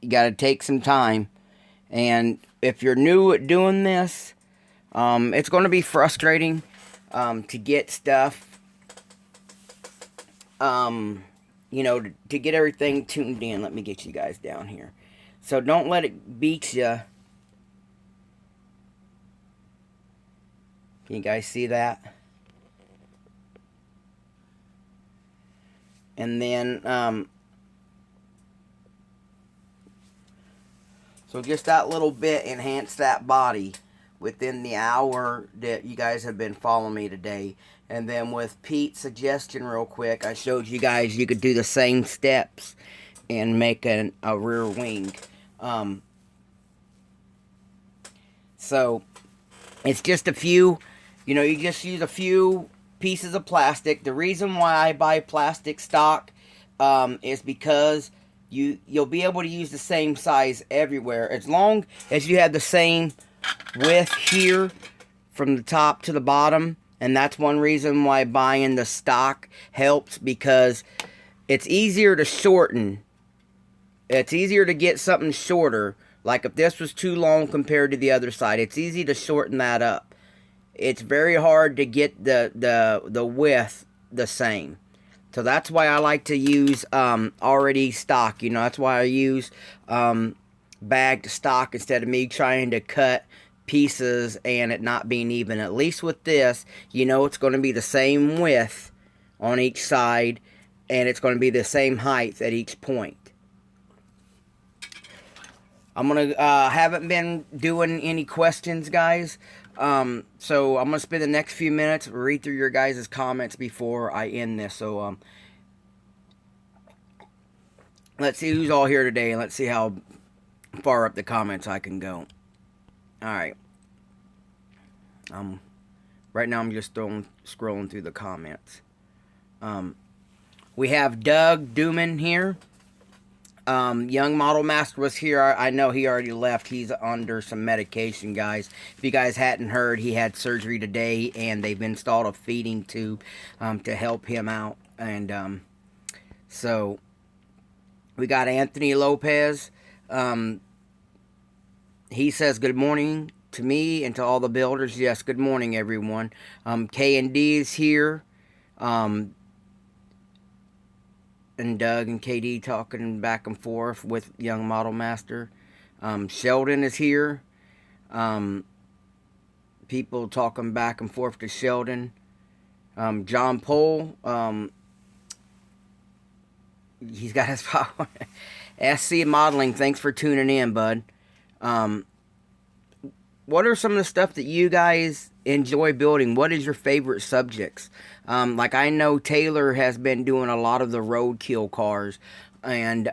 got to take some time. And if you're new at doing this, it's going to be frustrating to get stuff, to get everything tuned in. Let me get you guys down here. So don't let it beat you. Can you guys see that? And then, so just that little bit enhanced that body within the hour that you guys have been following me today. And then with Pete's suggestion real quick, I showed you guys you could do the same steps and make a rear wing. So it's just a few, you just use a few pieces of plastic. The reason why I buy plastic stock is because you'll be able to use the same size everywhere as long as you have the same width here from the top to the bottom. And that's one reason why buying the stock helps, because it's easier to shorten. It's easier to get something shorter. Like if this was too long compared to the other side, it's easy to shorten that up. It's very hard to get the width the same. So that's why I like to use already stock. That's why I use bagged stock instead of me trying to cut pieces and it not being even. At least with this, you know it's going to be the same width on each side, and it's going to be the same height at each point. I'm going to, haven't been doing any questions, guys. So I'm going to spend the next few minutes, read through your guys' comments before I end this. So, let's see who's all here today, and let's see how far up the comments I can go. Alright. Right now I'm just scrolling through the comments. We have Doug Dooman here. Young Model Master was here. I know he already left. He's under some medication, guys. If you guys hadn't heard, he had surgery today, and they've installed a feeding tube to help him out. And so we got Anthony Lopez. He says, good morning to me and to all the builders. Yes, good morning, everyone. K&D is here. And Doug and KD talking back and forth with Young Model Master. Sheldon is here. People talking back and forth to Sheldon. John Pohl. He's got his power. SC Modeling, thanks for tuning in, bud. What are some of the stuff that you guys enjoy building? What is your favorite subjects? Like I know Taylor has been doing a lot of the roadkill cars, and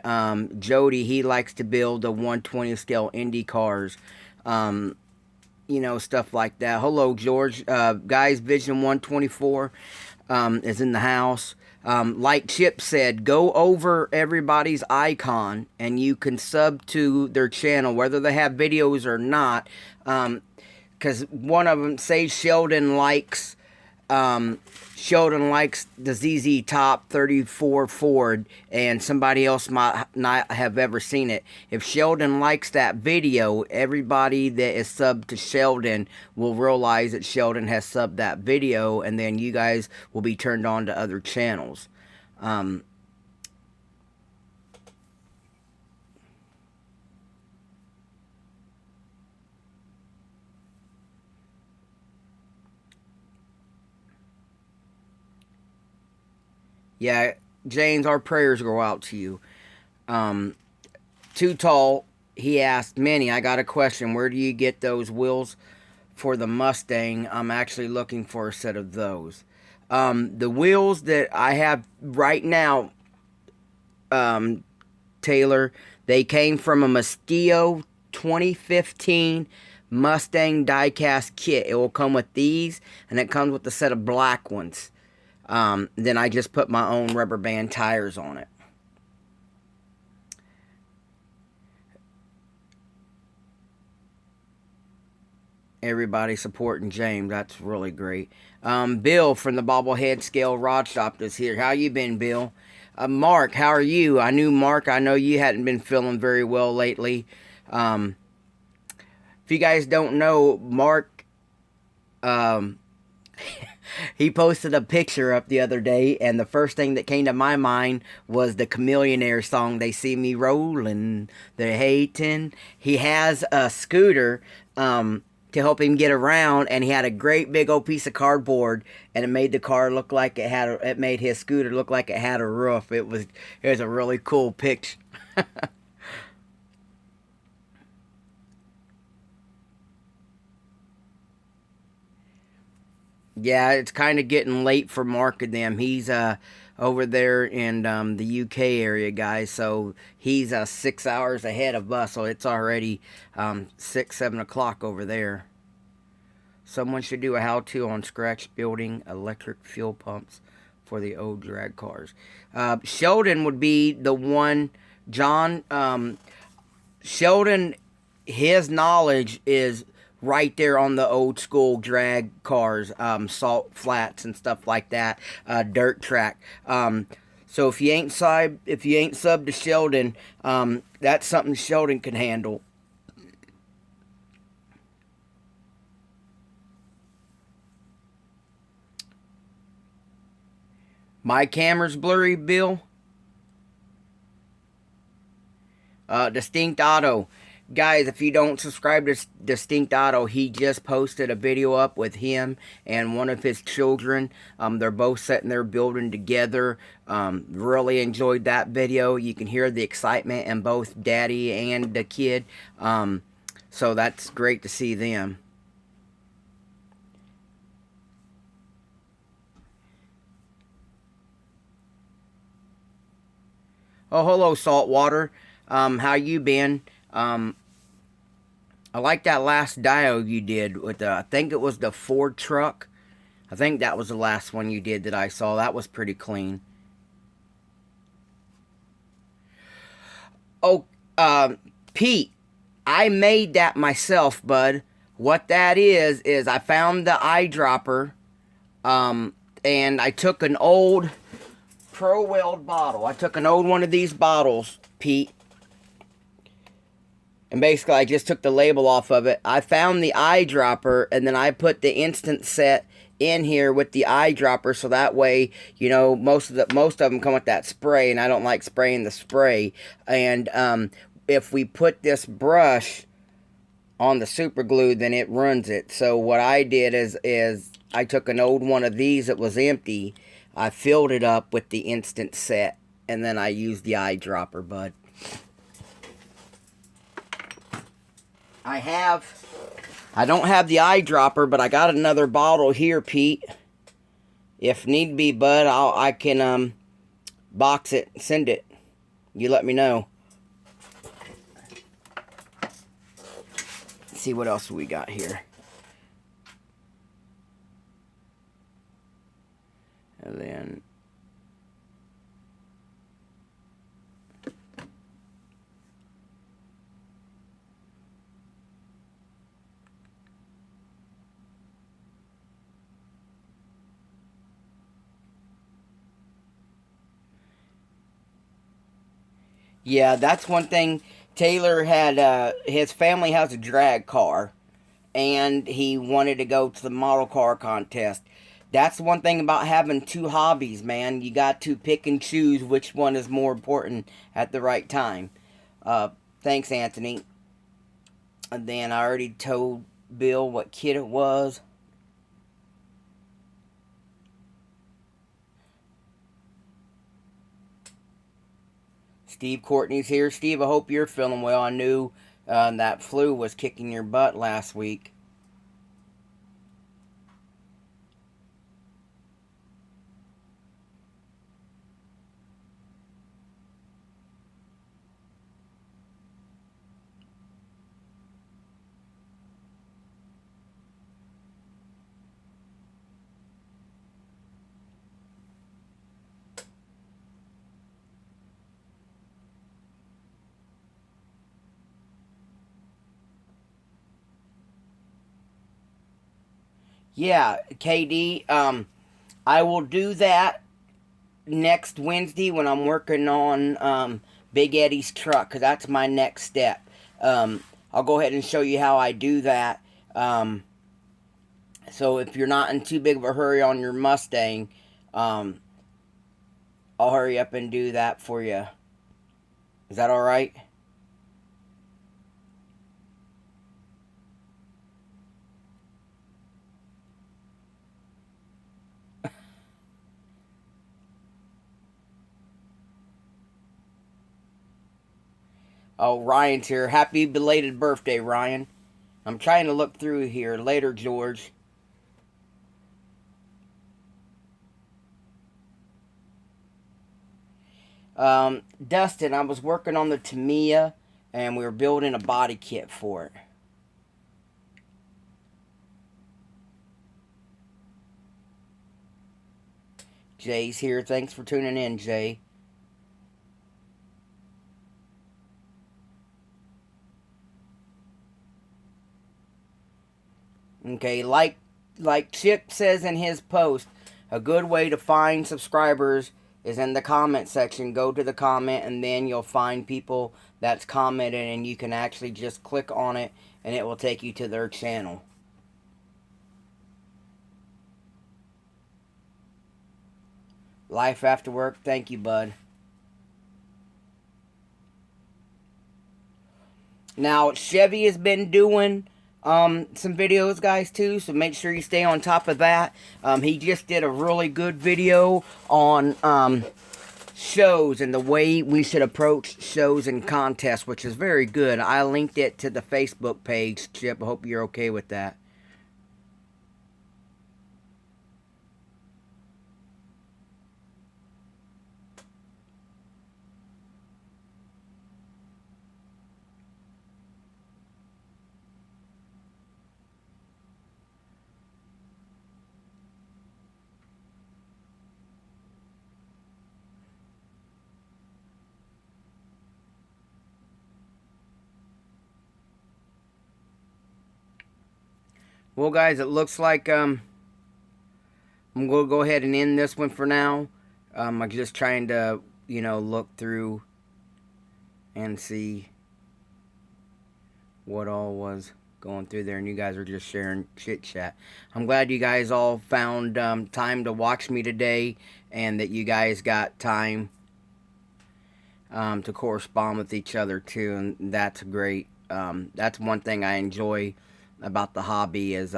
Jody, he likes to build the 120 scale Indy cars, you know, stuff like that. Hello, George. Guys, Vision 124 is in the house. Like Chip said, go over everybody's icon and you can sub to their channel, whether they have videos or not. Because one of them, say Sheldon likes the ZZ Top 34 Ford, and somebody else might not have ever seen it. If Sheldon likes that video, everybody that is subbed to Sheldon will realize that Sheldon has subbed that video, and then you guys will be turned on to other channels. Yeah, James, our prayers go out to you. Too Tall, he asked, Manny, I got a question. Where do you get those wheels for the Mustang? I'm actually looking for a set of those. The wheels that I have right now, Taylor, they came from a Mastio 2015 Mustang diecast kit. It will come with these, and it comes with a set of black ones. Then I just put my own rubber band tires on it. Everybody supporting James. That's really great. Bill from the Bobblehead Scale Rod Shop is here. How you been, Bill? Mark, how are you? I know you hadn't been feeling very well lately. If you guys don't know, Mark, he posted a picture up the other day, and the first thing that came to my mind was the Chameleonaire song, They See Me Rolling, They're Hating. He has a scooter to help him get around, and he had a great big old piece of cardboard, and it made the car look like it made his scooter look like it had a roof. It was a really cool picture. Yeah, it's kind of getting late for Mark and them. He's over there in the UK area, guys. So he's 6 hours ahead of us. So it's already 6, 7 o'clock over there. Someone should do a how-to on scratch building electric fuel pumps for the old drag cars. Sheldon would be the one. John, Sheldon, his knowledge is right there on the old school drag cars, salt flats and stuff like that, dirt track. So if you ain't subbed to Sheldon, that's something Sheldon can handle. My camera's blurry, Bill. Distinct Auto. Guys, if you don't subscribe to Distinct Auto, he just posted a video up with him and one of his children. They're both sitting there building together. Really enjoyed that video. You can hear the excitement in both daddy and the kid. So that's great to see them. Oh, hello, Saltwater. How you been? I like that last diode you did with the, I think it was the Ford truck. I think that was the last one you did that I saw. That was pretty clean. Oh, Pete, I made that myself, bud. What that is I found the eyedropper, and I took an old Pro Weld bottle. I took an old one of these bottles, Pete. And basically, I just took the label off of it. I found the eyedropper, and then I put the instant set in here with the eyedropper, so that way, you know, most of them come with that spray, and I don't like spraying the spray. And if we put this brush on the super glue, then it runs it. So what I did is I took an old one of these that was empty. I filled it up with the instant set, and then I used the eyedropper, bud. I don't have the eyedropper, but I got another bottle here, Pete. If need be, bud, I can box it, send it. You let me know. Let's see what else we got here. And then yeah, that's one thing. Taylor had, his family has a drag car, and he wanted to go to the model car contest. That's one thing about having two hobbies, man. You got to pick and choose which one is more important at the right time. Thanks, Anthony. And then I already told Bill what kid it was. Steve Courtney's here. Steve, I hope you're feeling well. I knew that flu was kicking your butt last week. Yeah, KD, I will do that next Wednesday when I'm working on Big Eddie's truck, because that's my next step. I'll go ahead and show you how I do that. So if you're not in too big of a hurry on your Mustang, I'll hurry up and do that for you. Is that alright? Oh, Ryan's here. Happy belated birthday, Ryan. I'm trying to look through here. Later, George. Dustin, I was working on the Tamiya, and we were building a body kit for it. Jay's here. Thanks for tuning in, Jay. Okay, like Chip says in his post, a good way to find subscribers is in the comment section. Go to the comment, and then you'll find people that's commented, and you can actually just click on it, and it will take you to their channel. Life after work. Thank you, bud. Now, Chevy has been doing some videos, guys, too, so make sure you stay on top of that. He just did a really good video on shows and the way we should approach shows and contests, which is very good. I linked it to the Facebook page, Chip. I hope you're okay with that. Well, guys, it looks like I'm going to go ahead and end this one for now. I'm just trying to, look through and see what all was going through there, and you guys are just sharing chit chat. I'm glad you guys all found time to watch me today, and that you guys got time to correspond with each other too, and that's great. That's one thing I enjoy about the hobby is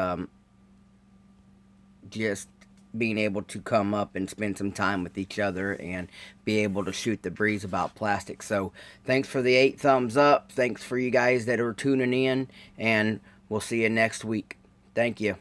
just being able to come up and spend some time with each other and be able to shoot the breeze about plastic. So thanks for the 8 thumbs up. Thanks for you guys that are tuning in, and we'll see you next week. Thank you.